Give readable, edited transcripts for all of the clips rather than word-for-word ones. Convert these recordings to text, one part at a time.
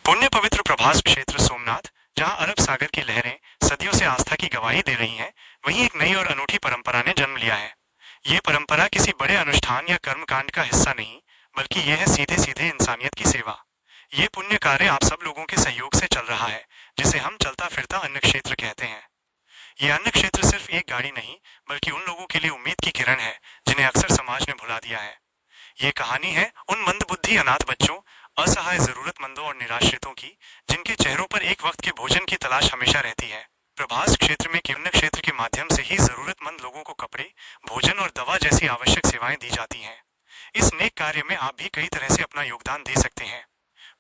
पुण्य पवित्र प्रभास क्षेत्र सोमनाथ, जहां अरब सागर की लहरें सदियों से आस्था की गवाही दे रही हैं, वहीं एक नई और अनूठी परंपरा ने जन्म लिया है। ये परंपरा किसी बड़े अनुष्ठान या कर्मकांड का हिस्सा नहीं, बल्कि यह है सीधे सीधे इंसानियत की सेवा। ये पुण्य कार्य आप सब लोगों के सहयोग से चल रहा है, जिसे हम चलता फिरता अन्न क्षेत्र कहते हैं। ये अन्न क्षेत्र सिर्फ एक गाड़ी नहीं, बल्कि उन लोगों के लिए उम्मीद की किरण है जिन्हें अक्सर समाज ने भुला दिया है। ये कहानी है उन मंदबुद्धि अनाथ बच्चों, असहाय जरूरतमंदों और निराश्रितों की, जिनके चेहरों पर एक वक्त के भोजन की तलाश हमेशा रहती है। प्रभास क्षेत्र में किरण क्षेत्र के माध्यम से ही जरूरतमंद लोगों को कपड़े, भोजन और दवा जैसी आवश्यक सेवाएं दी जाती हैं। इस नेक कार्य में आप भी कई तरह से अपना योगदान दे सकते हैं।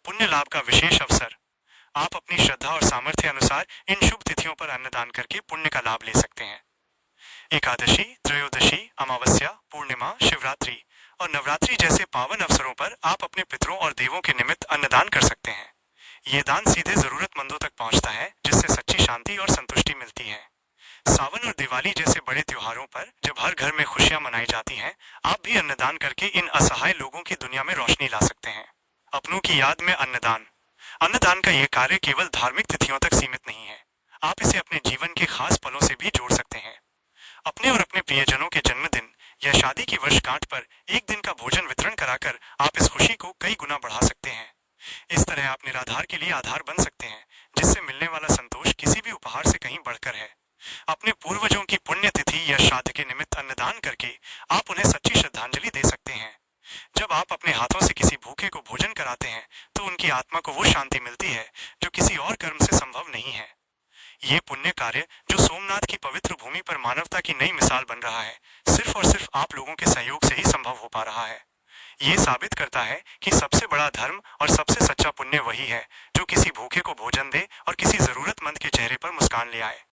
पुण्य लाभ का विशेष अवसर। आप अपनी श्रद्धा और सामर्थ्य अनुसार इन शुभ तिथियों पर अन्नदान करके पुण्य का लाभ ले सकते हैं। एकादशी, त्रयोदशी, अमावस्या, पूर्णिमा, शिवरात्रि और नवरात्रि जैसे पावन अवसरों पर आप अपने पितरों और देवों के निमित्त अन्नदान कर सकते हैं। ये दान सीधे जरूरतमंदों तक पहुंचता है, जिससे सच्ची शांति और संतुष्टि मिलती है। सावन और दिवाली जैसे बड़े त्योहारों पर जब हर घर में खुशियां मनाई जाती हैं, आप भी अन्नदान करके इन असहाय लोगों की दुनिया में रोशनी ला सकते हैं। अपनों की याद में अन्नदान। अन्नदान का यह कार्य केवल धार्मिक तिथियों तक सीमित नहीं है। आप इसे अपने जीवन के खास पलों से भी जोड़ सकते हैं। अपने और अपने प्रियजनों के जन्मदिन या शादी की वर्षगांठ पर एक दिन का भोजन वितरण कराकर आप इस खुशी को कई गुना बढ़ा सकते हैं। इस तरह आप निराधार के लिए आधार बन सकते हैं, जिससे मिलने वाला संतोष किसी भी उपहार से कहीं बढ़कर है। अपने पूर्वजों की पुण्यतिथि या श्राद्ध के निमित्त अन्नदान करके आप उन्हें सच्ची श्रद्धांजलि दे सकते हैं। जब आप अपने हाथों से किसी भूखे को भोजन कराते हैं, तो उनकी आत्मा को वो शांति मिलती है जो किसी और कर्म से संभव नहीं है। ये पुण्य कार्य जो सोमनाथ की पवित्र भूमि पर मानवता की नई मिसाल बन रहा है, सिर्फ और सिर्फ आप लोगों के सहयोग से ही संभव हो पा रहा है। ये साबित करता है कि सबसे बड़ा धर्म और सबसे सच्चा पुण्य वही है जो किसी भूखे को भोजन दे और किसी जरूरतमंद के चेहरे पर मुस्कान ले आए।